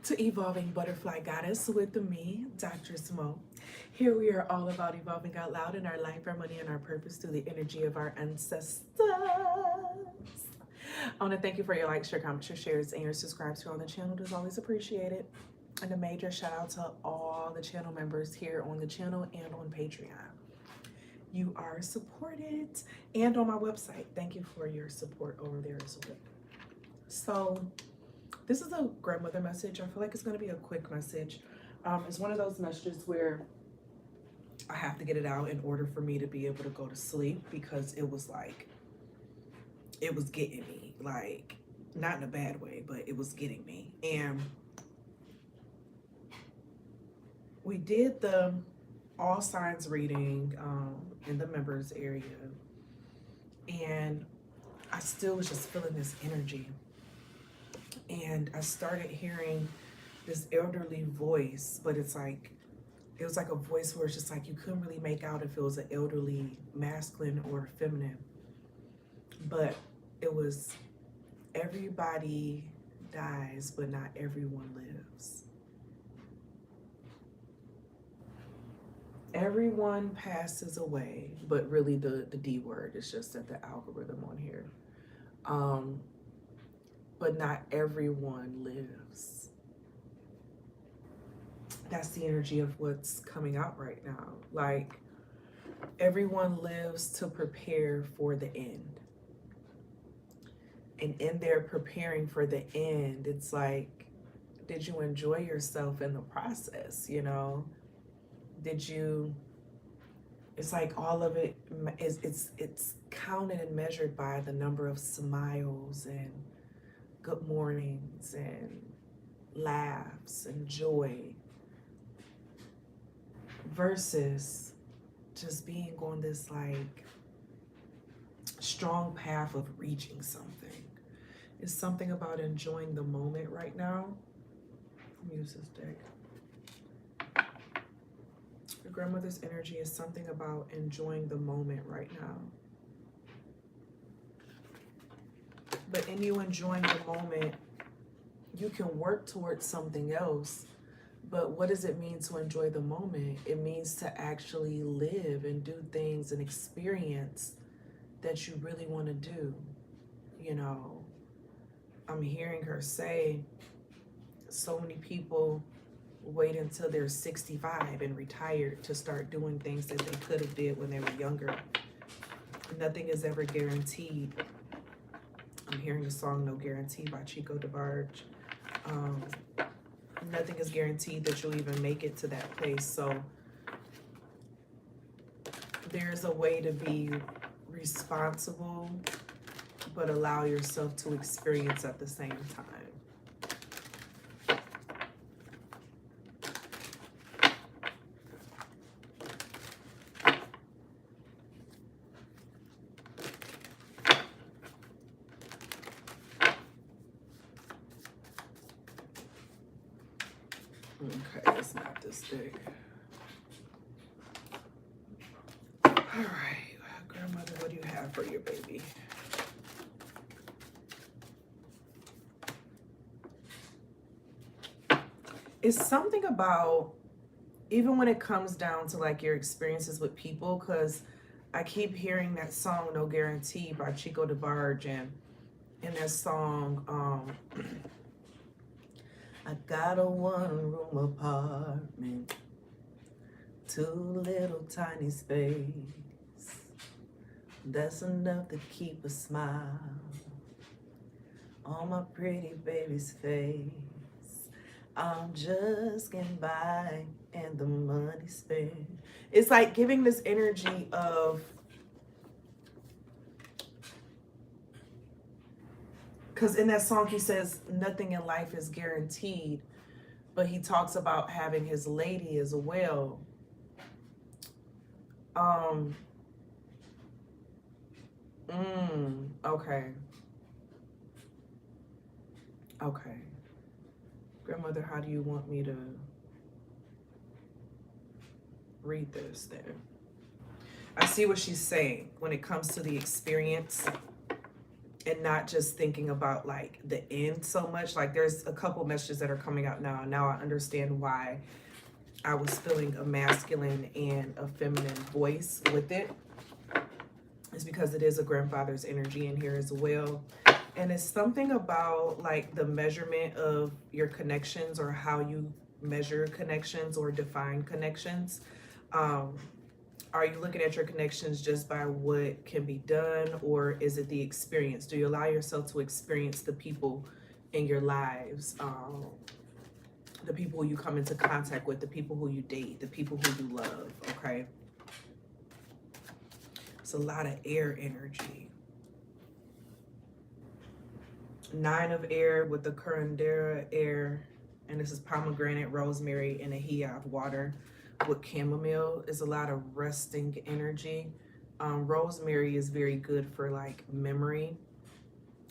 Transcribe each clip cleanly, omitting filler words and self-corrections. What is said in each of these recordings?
to Evolving Butterfly Goddess with me, Dr. Smo. Here we are all about evolving out loud in our life, our money, and our purpose through the energy of our ancestors. I want to thank you for your likes, your comments, your shares, and your subscribes here on the channel. It is always appreciated. And a major shout out to all the channel members here on the channel and on Patreon. You are supported, and on my website. Thank you for your support over there as well. So this is a grandmother message. I feel like it's going to be a quick message. It's one of those messages where I have to get it out in order for me to be able to go to sleep, because it was getting me, like, not in a bad way, but it was getting me. And we did the all signs reading in the members area, and I still was just feeling this energy. And I started hearing this elderly voice, but it was like a voice where it's just like you couldn't really make out if it was an elderly masculine or feminine. But it was, everybody dies, but not everyone lives. Everyone passes away, but really the D word is just that the algorithm on here. But not everyone lives. That's the energy of what's coming out right now. Like, everyone lives to prepare for the end. And in their preparing for the end, it's like, did you enjoy yourself in the process, you know? Did you, it's like all of it is, it's counted and measured by the number of smiles and good mornings and laughs and joy, versus just being on this like strong path of reaching something. It's something about enjoying the moment right now. Let me use this deck. Your grandmother's energy is something about enjoying the moment right now. But in you enjoying the moment, you can work towards something else. But what does it mean to enjoy the moment? It means to actually live and do things and experience that you really want to do. You know, I'm hearing her say so many people wait until they're 65 and retired to start doing things that they could have did when they were younger. Nothing is ever guaranteed. I'm hearing the song No Guarantee by Chico DeBarge. Nothing is guaranteed that you'll even make it to that place. So there's a way to be responsible, but allow yourself to experience at the same time. Okay, it's not this big. All right, grandmother, what do you have for your baby? It's something about, even when it comes down to like your experiences with people, because I keep hearing that song No Guarantee by Chico DeBarge, and in that song, I got a one-room apartment, too little tiny space, that's enough to keep a smile on my pretty baby's face. I'm just getting by and the money spent. It's like giving this energy of, because in that song he says nothing in life is guaranteed, but he talks about having his lady as well. Okay. Okay. Grandmother, how do you want me to read this then? I see what she's saying when it comes to the experience and not just thinking about like the end so much. Like there's a couple messages that are coming out now. Now I understand why I was feeling a masculine and a feminine voice with it. It's because it is a grandfather's energy in here as well. And it's something about like the measurement of your connections, or how you measure connections or define connections. Are you looking at your connections just by what can be done, or is it the experience? Do you allow yourself to experience the people in your lives, the people who you come into contact with, the people who you date, the people who you love, okay? It's a lot of air energy. 9 of air with the curandera air, and this is pomegranate, rosemary, and a hiya of water with chamomile. Is a lot of resting energy. Rosemary is very good for like memory.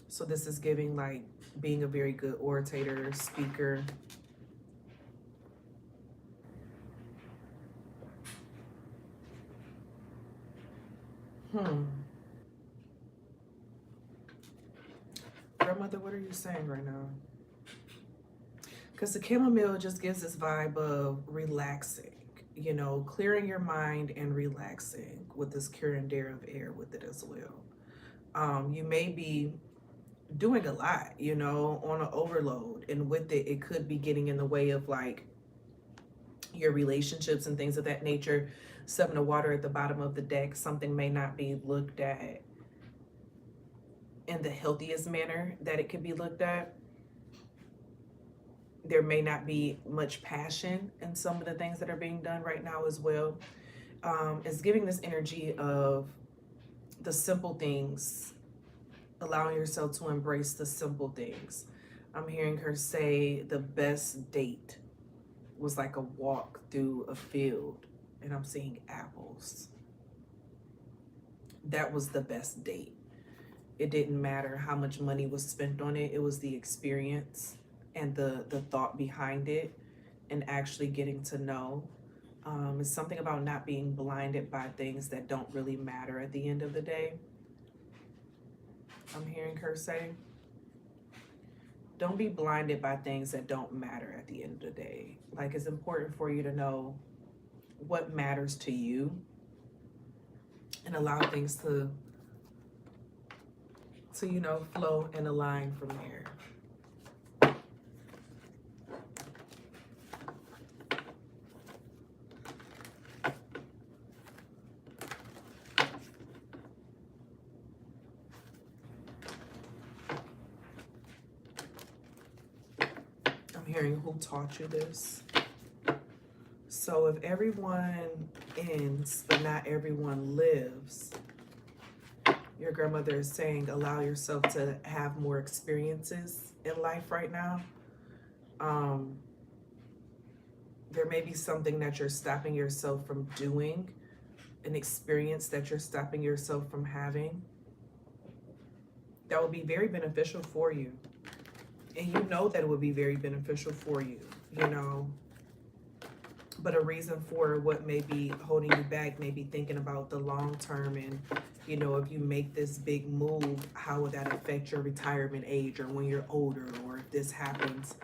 So this is giving like being a very good orator, speaker. Grandmother, what are you saying right now? Because the chamomile just gives this vibe of relaxing, you know, clearing your mind and relaxing with this curandera of air with it as well. You may be doing a lot, you know, on an overload, and with it, it could be getting in the way of like your relationships and things of that nature. 7 of water at the bottom of the deck. Something may not be looked at in the healthiest manner that it could be looked at. There may not be much passion in some of the things that are being done right now as well. It's giving this energy of the simple things, allowing yourself to embrace the simple things. I'm hearing her say the best date was like a walk through a field, and I'm seeing apples. That was the best date. It didn't matter how much money was spent on it. It was the experience and the thought behind it, and actually getting to know. It's something about not being blinded by things that don't really matter at the end of the day. I'm hearing her say, don't be blinded by things that don't matter at the end of the day. Like, it's important for you to know what matters to you and allow things to you know, flow and align from there. I'm hearing who taught you this. So if everyone ends, but not everyone lives, your grandmother is saying allow yourself to have more experiences in life right now. There may be something that you're stopping yourself from doing, an experience that you're stopping yourself from having, that will be very beneficial for you. And you know that it would be very beneficial for you, you know. But a reason for what may be holding you back may be thinking about the long term, and, you know, if you make this big move, how would that affect your retirement age, or when you're older, or if this happens.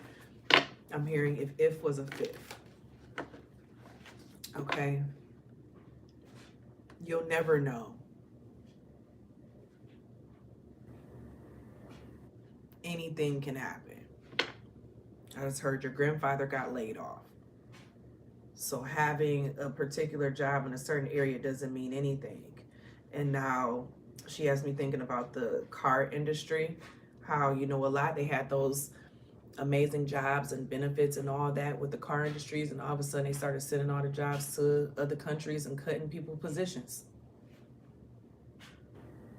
I'm hearing if was a 5th. Okay. You'll never know. Anything can happen. I just heard your grandfather got laid off. So having a particular job in a certain area doesn't mean anything. And now she has me thinking about the car industry, how, you know, a lot, they had those amazing jobs and benefits and all that with the car industries, and all of a sudden they started sending all the jobs to other countries and cutting people positions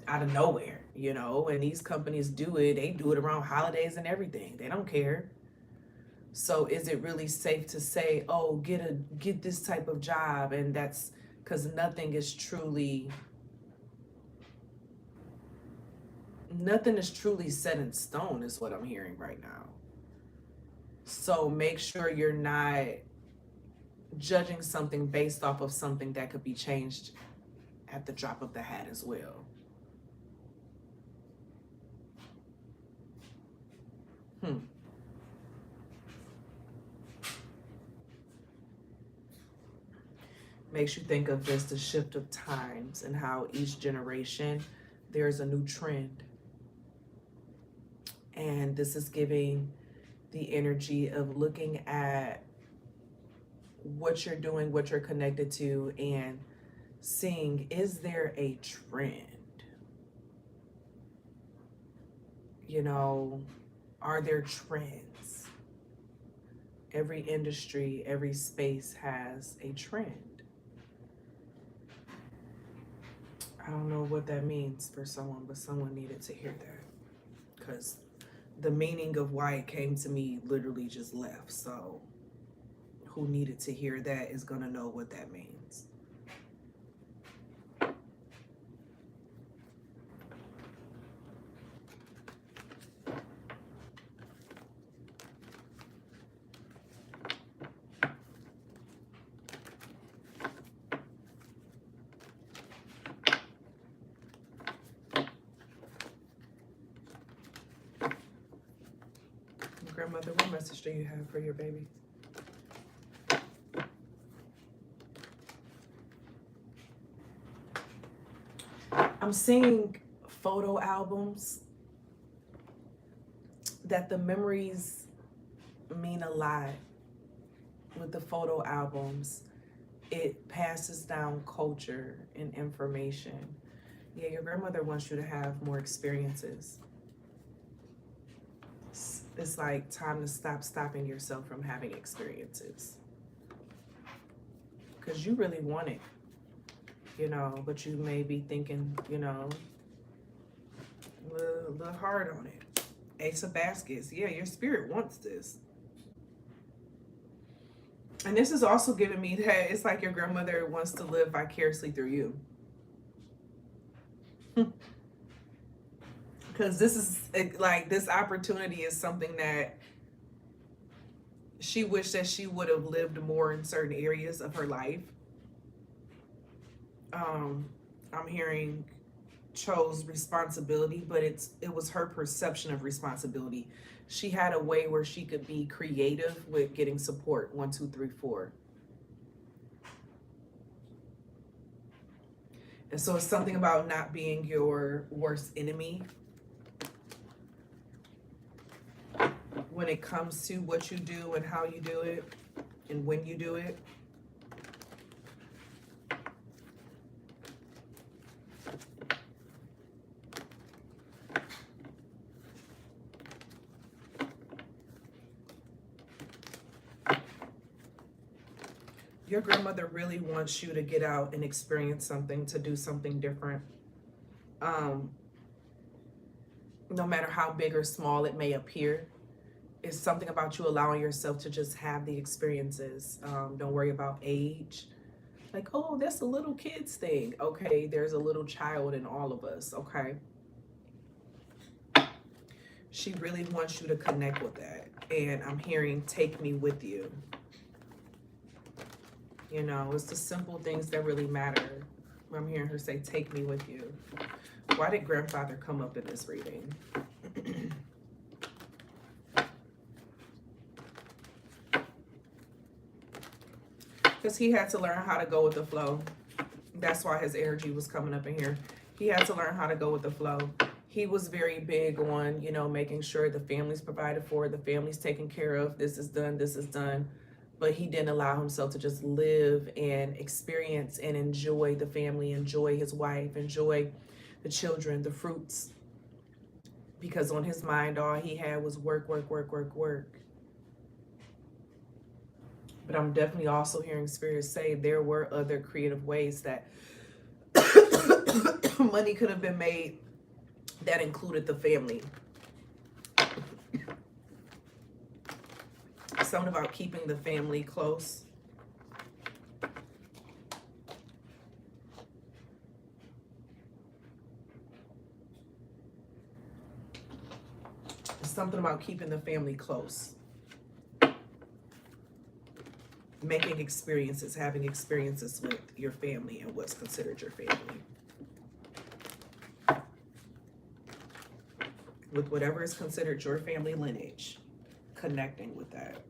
out of nowhere, you know. And these companies do it, they do it around holidays and everything. They don't care. So is it really safe to say, oh, get this type of job? And that's because nothing is truly set in stone, is what I'm hearing right now. So make sure you're not judging something based off of something that could be changed at the drop of the hat as well. Makes you think of just the shift of times and how each generation there's a new trend. And this is giving the energy of looking at what you're doing, what you're connected to, and seeing, is there a trend? You know, are there trends? Every industry, every space has a trend. I don't know what that means for someone, but someone needed to hear that, because the meaning of why it came to me literally just left. So who needed to hear that is going to know what that means. Grandmother, what message do you have for your baby? I'm seeing photo albums that the memories mean a lot. With the photo albums, it passes down culture and information. Yeah, your grandmother wants you to have more experiences. It's like time to stop stopping yourself from having experiences, because you really want it, you know, but you may be thinking, you know, a little hard on it. Ace of Baskets. Yeah, your spirit wants this. And this is also giving me that it's like your grandmother wants to live vicariously through you. Because this is like, this opportunity is something that she wished that she would have lived more in certain areas of her life. I'm hearing chose responsibility, but it was her perception of responsibility. She had a way where she could be creative with getting support. 1, 2, 3, 4. And so it's something about not being your worst enemy when it comes to what you do and how you do it and when you do it. Your grandmother really wants you to get out and experience something, to do something different. No matter how big or small it may appear, it's something about you allowing yourself to just have the experiences. Don't worry about age. Like, oh, that's a little kid's thing. Okay, there's a little child in all of us, okay? She really wants you to connect with that. And I'm hearing, take me with you. You know, it's the simple things that really matter. I'm hearing her say, take me with you. Why did grandfather come up in this reading? Because he had to learn how to go with the flow. That's why his energy was coming up in here. He had to learn how to go with the flow. He was very big on, you know, making sure the family's provided for, the family's taken care of, this is done, this is done. But he didn't allow himself to just live and experience and enjoy the family, enjoy his wife, enjoy the children, the fruits. Because on his mind, all he had was work, work, work, work, work. But I'm definitely also hearing spirits say there were other creative ways that money could have been made that included the family. Something about keeping the family close. Something about keeping the family close. Making experiences, having experiences with your family and what's considered your family. with whatever is considered your family lineage, connecting with that.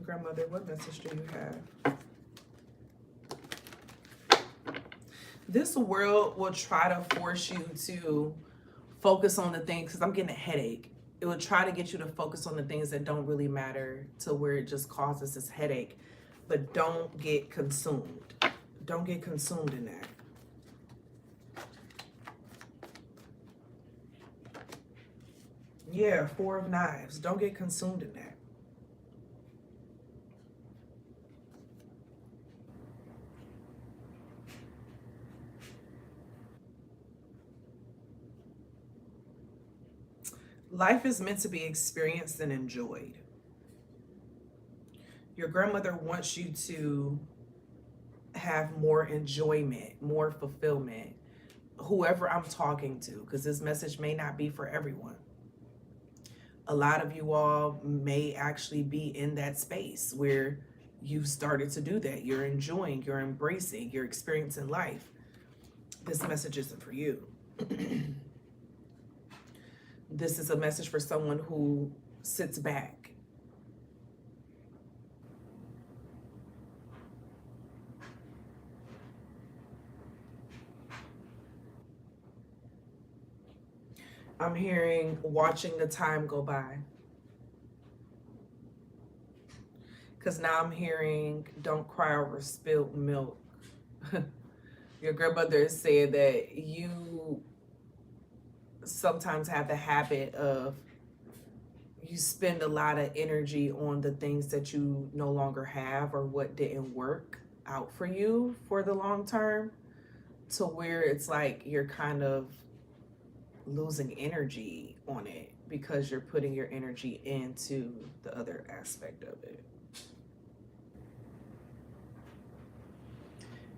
Grandmother, what message do you have? This world will try to force you to focus on the things, because I'm getting a headache. It will try to get you to focus on the things that don't really matter, to where it just causes this headache. But don't get consumed. Don't get consumed in that. Yeah, Four of Knives. Don't get consumed in that. Life is meant to be experienced and enjoyed. Your grandmother wants you to have more enjoyment, more fulfillment. Whoever I'm talking to, because this message may not be for everyone. A lot of you all may actually be in that space where you've started to do that. You're enjoying, you're embracing, you're experiencing life. This message isn't for you. This is a message for someone who sits back. I'm hearing watching the time go by. Because now I'm hearing don't cry over spilled milk. Your grandmother is saying that you sometimes have the habit of, you spend a lot of energy on the things that you no longer have or what didn't work out for you for the long term, to where it's like you're kind of losing energy on it because you're putting your energy into the other aspect of it.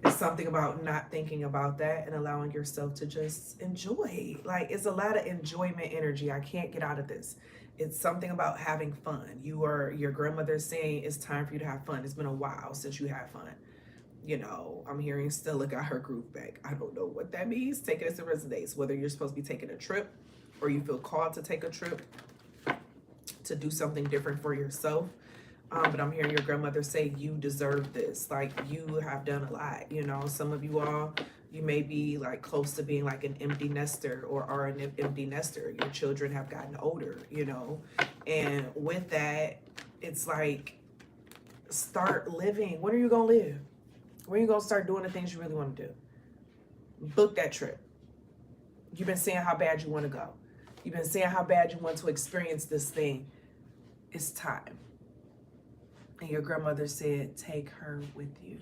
It's something about not thinking about that and allowing yourself to just enjoy. Like, it's a lot of enjoyment energy. I can't get out of this. It's something about having fun. Your grandmother's saying it's time for you to have fun. It's been a while since you had fun. You know, I'm hearing Stella got her groove back. I don't know what that means. Take it as it resonates. Whether you're supposed to be taking a trip or you feel called to take a trip to do something different for yourself. But I'm hearing your grandmother say you deserve this. Like, you have done a lot. You know, some of you all, you may be like close to being like an empty nester or are an empty nester. Your children have gotten older, you know. And with that, it's like, start living. When are you going to live? When are you going to start doing the things you really want to do? Book that trip. You've been saying how bad you want to go. You've been saying how bad you want to experience this thing. It's time. And your grandmother said, take her with you.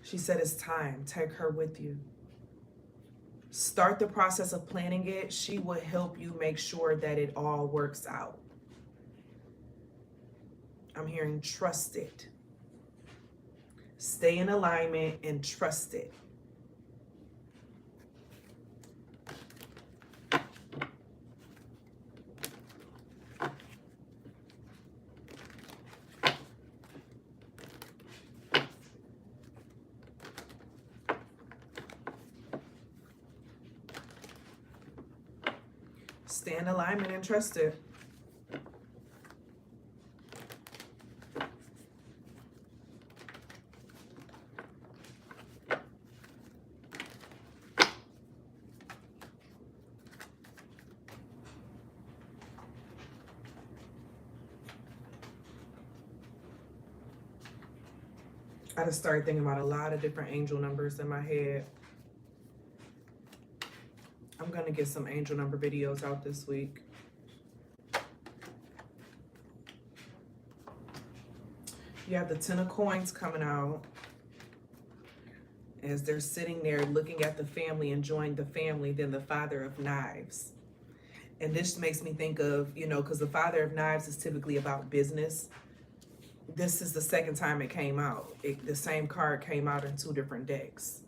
She said, it's time. Take her with you. Start the process of planning it. She will help you make sure that it all works out. I'm hearing trust it. Stay in alignment and trust it. Stay in alignment and trust it. I just started thinking about a lot of different angel numbers in my head. I'm going to get some angel number videos out this week. You have the Ten of Coins coming out as they're sitting there looking at the family, enjoying the family, then the Father of Knives. And this makes me think of, you know, because the Father of Knives is typically about business. This is the second time it came out. The same card came out in two different decks,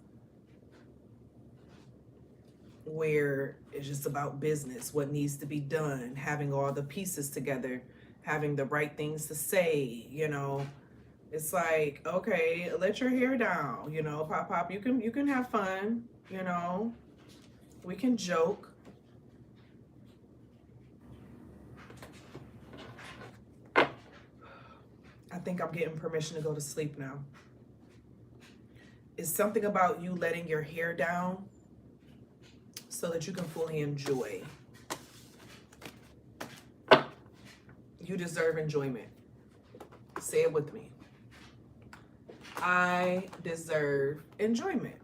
where it's just about business, what needs to be done, having all the pieces together, having the right things to say, you know, It's like, okay, let your hair down, pop, you can have fun, we can joke. I think I'm getting permission to go to sleep now. It's something about you letting your hair down so that you can fully enjoy. You deserve enjoyment. Say it with me. I deserve enjoyment.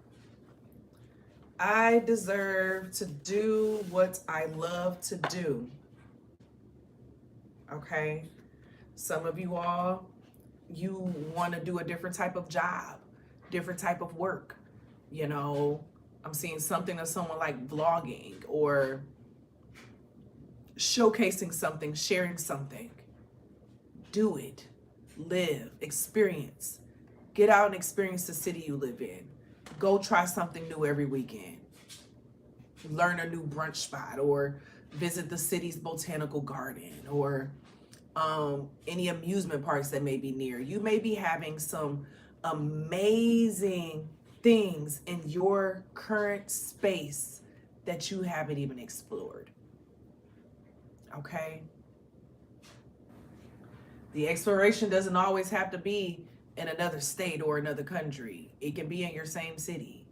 I deserve to do what I love to do. Okay? Some of you all, you want to do a different type of job, different type of work. I'm seeing something of someone like vlogging or showcasing something, sharing something. Do it. Live, experience. Get out and experience the city you live in. Go try something new every weekend. Learn a new brunch spot or visit the city's botanical garden or any amusement parks that may be near. You may be having some amazing things in your current space that you haven't even explored. Okay? The exploration doesn't always have to be in another state or another country. It can be in your same city.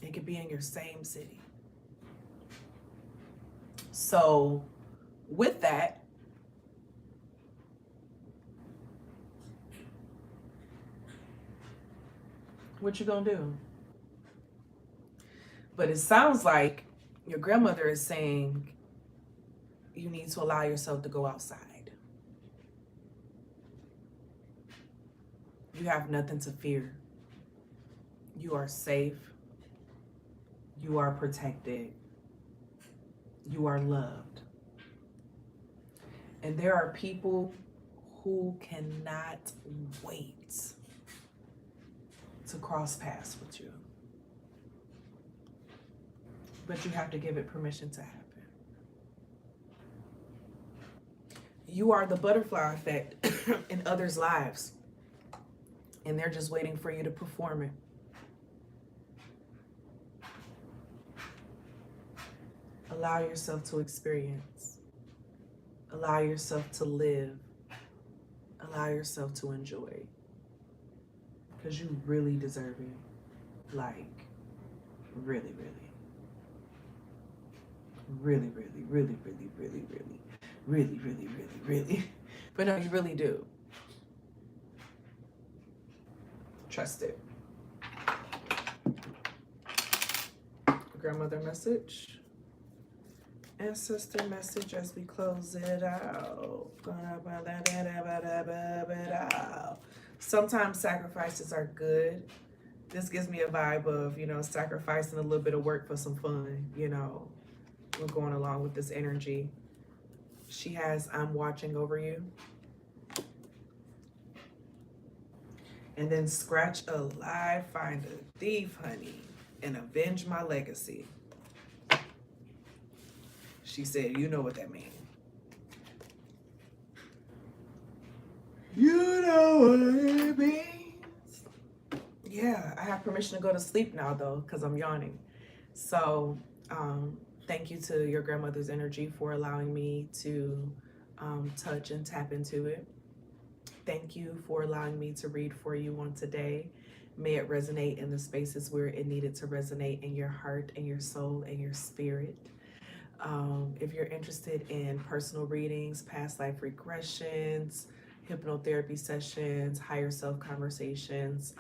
It could be in your same city. So, with that, what you gonna do? But it sounds like your grandmother is saying you need to allow yourself to go outside. You have nothing to fear. You are safe. You are protected. You are loved. And there are people who cannot wait to cross paths with you. But you have to give it permission to happen. You are the butterfly effect in others' lives. And they're just waiting for you to perform it. Allow yourself to experience. Allow yourself to live. Allow yourself to enjoy. Because you really deserve it. Like, really, really. Really, really, really, really, really, really. Really, really, really, really. But no, you really do. Trust it. Grandmother message. Ancestor message as we close it out. Sometimes sacrifices are good. This gives me a vibe of, sacrificing a little bit of work for some fun, We're going along with this energy. She has, I'm watching over you. And then scratch a lie, find a thief, honey, and avenge my legacy. She said, you know what that means. You know what it means. Yeah, I have permission to go to sleep now, though, because I'm yawning. So, thank you to your grandmother's energy for allowing me to touch and tap into it. Thank you for allowing me to read for you on today. May it resonate in the spaces where it needed to resonate in your heart and your soul and your spirit. If you're interested in personal readings, past life regressions, hypnotherapy sessions, higher self conversations,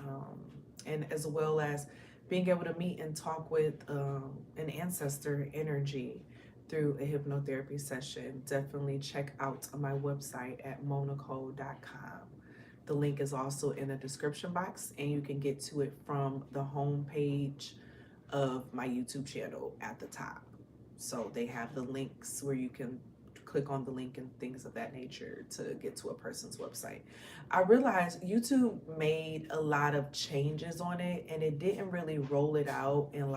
and as well as being able to meet and talk with an ancestor energy through a hypnotherapy session, definitely check out my website at monacole.com. The link is also in the description box, and you can get to it from the home page of my YouTube channel at the top. So they have the links where you can click on the link and things of that nature to get to a person's website. I realized YouTube made a lot of changes on it, and it didn't really roll it out and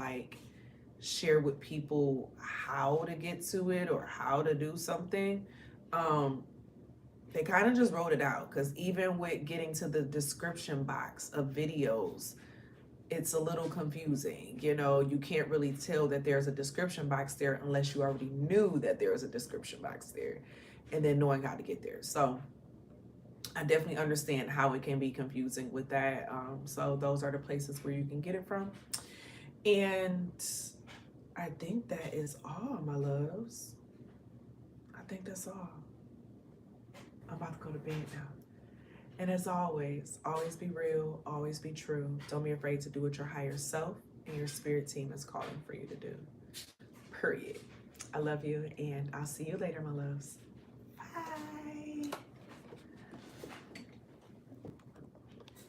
share with people how to get to it or how to do something. They kind of just wrote it out, because even with getting to the description box of videos, it's a little confusing. You know, you can't really tell that there's a description box there unless you already knew that there was a description box there and then knowing how to get there. So I definitely understand how it can be confusing with that. So those are the places where you can get it from. And I think that is all, my loves. I think that's all. I'm about to go to bed now. And as always be real, always be true. Don't be afraid to do what your higher self and your spirit team is calling for you to do. Period. I love you, and I'll see you later, my loves.